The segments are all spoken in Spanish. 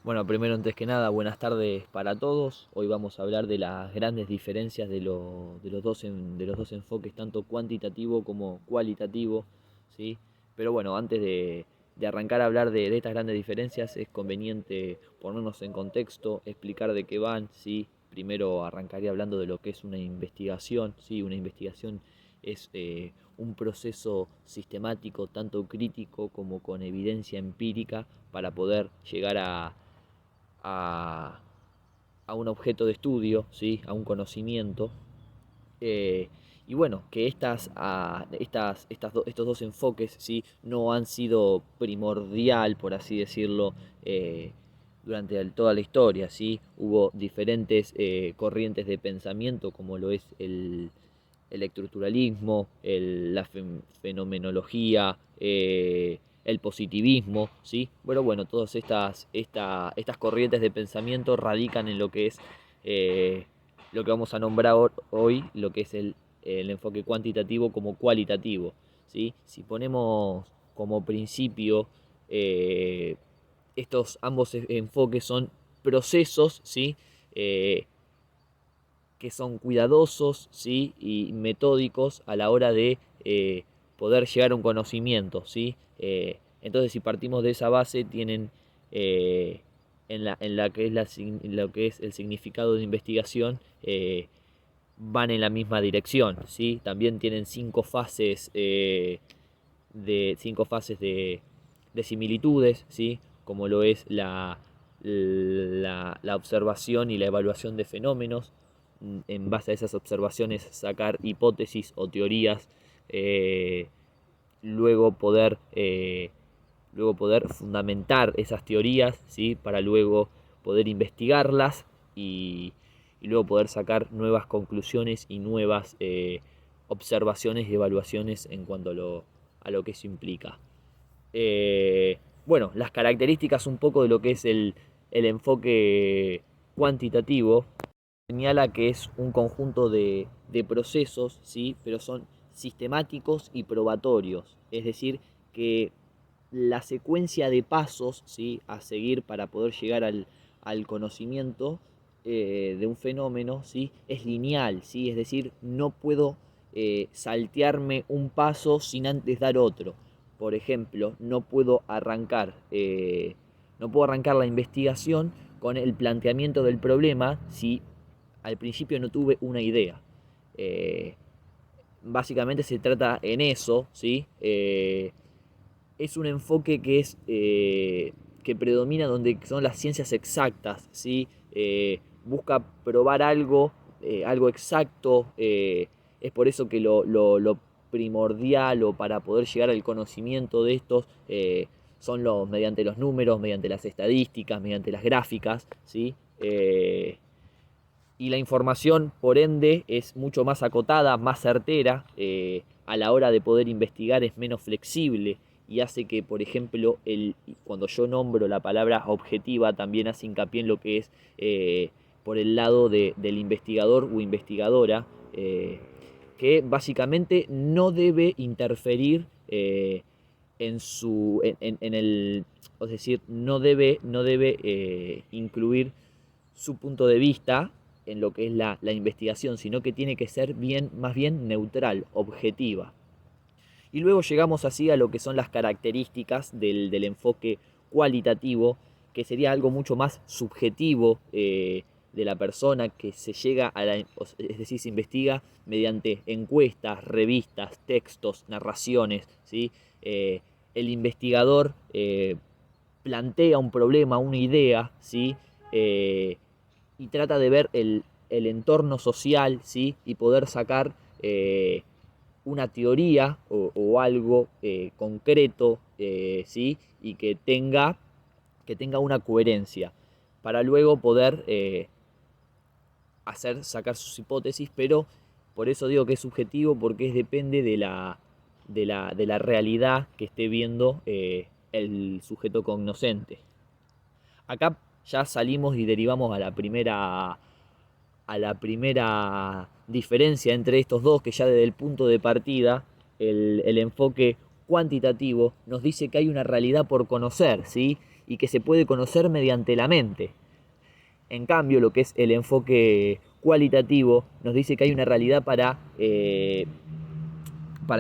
Bueno, primero, antes que nada, buenas tardes para todos. Hoy vamos a hablar de las grandes diferencias de los dos enfoques, tanto cuantitativo como cualitativo, ¿sí? Pero bueno, antes de arrancar a hablar de estas grandes diferencias, es conveniente ponernos en contexto, explicar de qué van, ¿sí? Primero arrancaría hablando de lo que es una investigación, ¿sí? Una investigación es un proceso sistemático, tanto crítico como con evidencia empírica, para poder llegar a, a un objeto de estudio, ¿sí? A un conocimiento. eh, y bueno, que estos dos enfoques, ¿sí? No han sido primordial, por así decirlo, durante toda la historia, ¿sí? Hubo diferentes corrientes de pensamiento, como lo es el estructuralismo, la fenomenología, el positivismo, ¿sí? Bueno, todas estas corrientes de pensamiento radican en lo que es lo que vamos a nombrar hoy, lo que es el enfoque cuantitativo como cualitativo, ¿sí? Si ponemos como principio estos ambos enfoques son procesos, ¿sí? Eh, que son cuidadosos, ¿sí? Y metódicos a la hora de poder llegar a un conocimiento, ¿sí? Entonces, si partimos de esa base, tienen en la que es lo que es el significado de investigación, van en la misma dirección, ¿sí? También tienen cinco fases de similitudes, ¿sí? Como lo es la observación y la evaluación de fenómenos. En base a esas observaciones sacar hipótesis o teorías, eh, luego poder eh, luego poder fundamentar esas teorías, ¿sí? Para luego poder investigarlas y luego poder sacar nuevas conclusiones y nuevas observaciones y evaluaciones en cuanto a lo que eso implica. Bueno, las características un poco de lo que es el enfoque cuantitativo señala que es un conjunto de procesos, ¿sí? Pero son sistemáticos y probatorios, es decir, que la secuencia de pasos, ¿sí? A seguir para poder llegar al conocimiento de un fenómeno, ¿sí? Es lineal, ¿sí? Es decir, no puedo saltearme un paso sin antes dar otro. Por ejemplo, no puedo arrancar la investigación con el planteamiento del problema si al principio no tuve una idea. Eh, Básicamente se trata en eso, ¿sí? Es un enfoque que predomina donde son las ciencias exactas, ¿sí? Busca probar algo exacto, es por eso que lo primordial o para poder llegar al conocimiento de estos son mediante los números, mediante las estadísticas, mediante las gráficas, ¿sí? Y la información, por ende, es mucho más acotada, más certera, a la hora de poder investigar es menos flexible y hace que, por ejemplo, cuando yo nombro la palabra objetiva, también hace hincapié en lo que es por el lado del investigador o investigadora, que básicamente no debe interferir en el, es decir, no debe incluir su punto de vista en lo que es la investigación, sino que tiene que ser más bien neutral, objetiva. Y luego llegamos así a lo que son las características del enfoque cualitativo, que sería algo mucho más subjetivo de la persona, que se llega es decir, se investiga mediante encuestas, revistas, textos, narraciones, ¿sí? El investigador plantea un problema, una idea, ¿sí? Eh, y trata de ver el entorno social, ¿sí? Y poder sacar una teoría o algo concreto, ¿sí? Y que tenga una coherencia para luego poder sacar sus hipótesis, pero por eso digo que es subjetivo, porque depende de la realidad que esté viendo el sujeto cognoscente. Acá ya salimos y derivamos a la primera diferencia entre estos dos, que ya desde el punto de partida, el enfoque cuantitativo nos dice que hay una realidad por conocer, ¿sí? y que se puede conocer mediante la mente. En cambio, lo que es el enfoque cualitativo nos dice que hay una realidad para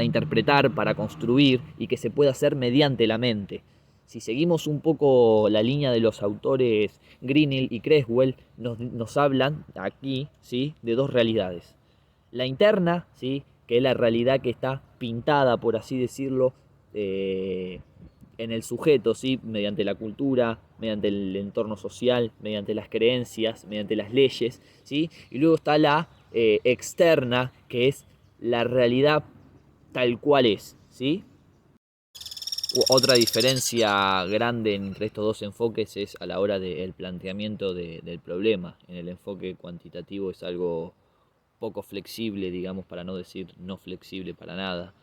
interpretar, para construir y que se puede hacer mediante la mente. Si seguimos un poco la línea de los autores Greenhill y Creswell, nos hablan aquí, ¿sí?, de dos realidades. La interna, ¿sí?, que es la realidad que está pintada, por así decirlo, en el sujeto, ¿sí?, mediante la cultura, mediante el entorno social, mediante las creencias, mediante las leyes, ¿sí? Y luego está la externa, que es la realidad tal cual es, ¿sí? Otra diferencia grande entre estos dos enfoques es a la hora del planteamiento del problema. En el enfoque cuantitativo es algo poco flexible, digamos, para no decir no flexible para nada,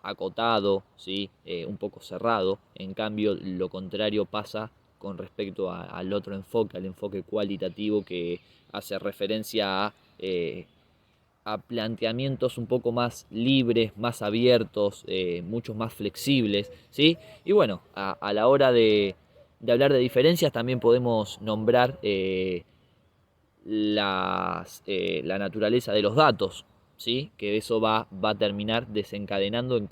acotado, ¿sí? Un poco cerrado. En cambio, lo contrario pasa con respecto al otro enfoque, al enfoque cualitativo, que hace referencia a planteamientos un poco más libres, más abiertos, mucho más flexibles, ¿sí? Y bueno, a la hora de hablar de diferencias también podemos nombrar la naturaleza de los datos, ¿sí? Que eso va a terminar desencadenando en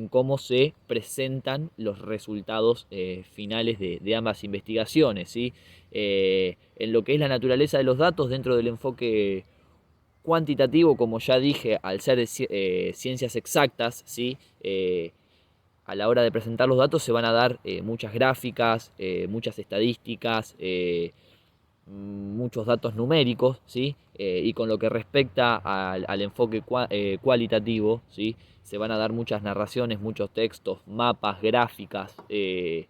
cómo se presentan los resultados finales de ambas investigaciones, ¿sí? En lo que es la naturaleza de los datos dentro del enfoque cuantitativo, como ya dije, al ser ciencias exactas, ¿sí? A la hora de presentar los datos se van a dar muchas gráficas, muchas estadísticas, muchos datos numéricos, ¿sí? Y con lo que respecta al enfoque cualitativo, ¿sí?, se van a dar muchas narraciones, muchos textos, mapas, gráficas, que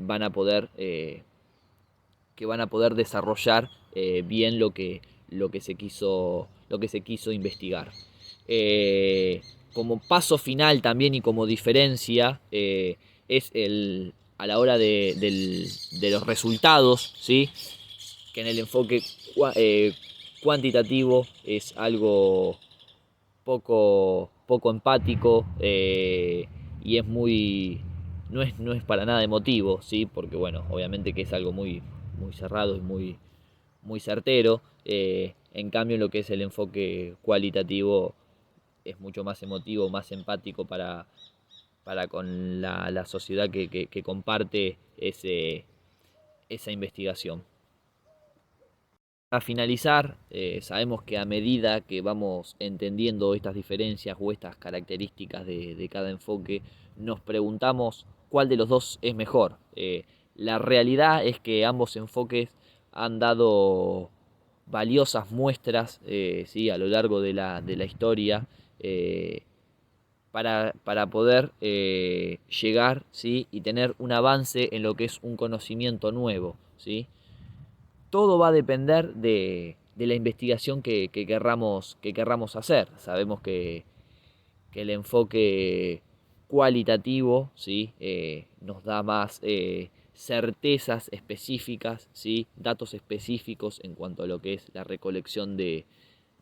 van a poder desarrollar bien lo que se quiso investigar. Como paso final también y como diferencia es a la hora de los resultados, ¿sí?, que en el enfoque cuantitativo es algo poco empático y no es para nada emotivo, ¿sí? Porque bueno, obviamente que es algo muy cerrado y muy certero. En cambio, lo que es el enfoque cualitativo es mucho más emotivo, más empático para con la sociedad que comparte esa investigación. Para finalizar, sabemos que a medida que vamos entendiendo estas diferencias o estas características de cada enfoque, nos preguntamos cuál de los dos es mejor. La realidad es que ambos enfoques han dado valiosas muestras, ¿sí?, a lo largo de la historia, para poder llegar, ¿sí?, y tener un avance en lo que es un conocimiento nuevo, ¿sí? Todo va a depender de la investigación que querramos hacer. Sabemos que el enfoque cualitativo, ¿sí?, nos da más certezas específicas, ¿sí?, datos específicos en cuanto a lo que es la recolección de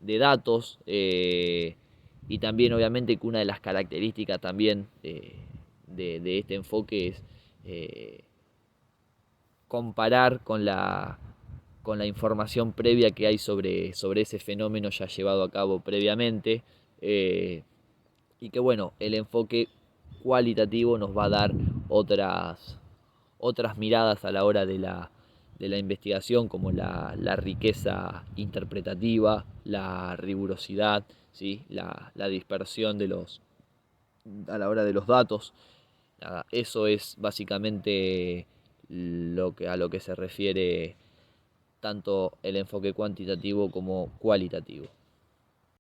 datos, y también obviamente que una de las características también de este enfoque es comparar con la información previa que hay sobre ese fenómeno ya llevado a cabo previamente, y que bueno, el enfoque cualitativo nos va a dar otras miradas a la hora de la investigación, como la riqueza interpretativa, la rigurosidad, ¿sí?, la dispersión a la hora de los datos. Nada, eso es básicamente a lo que se refiere tanto el enfoque cuantitativo como cualitativo.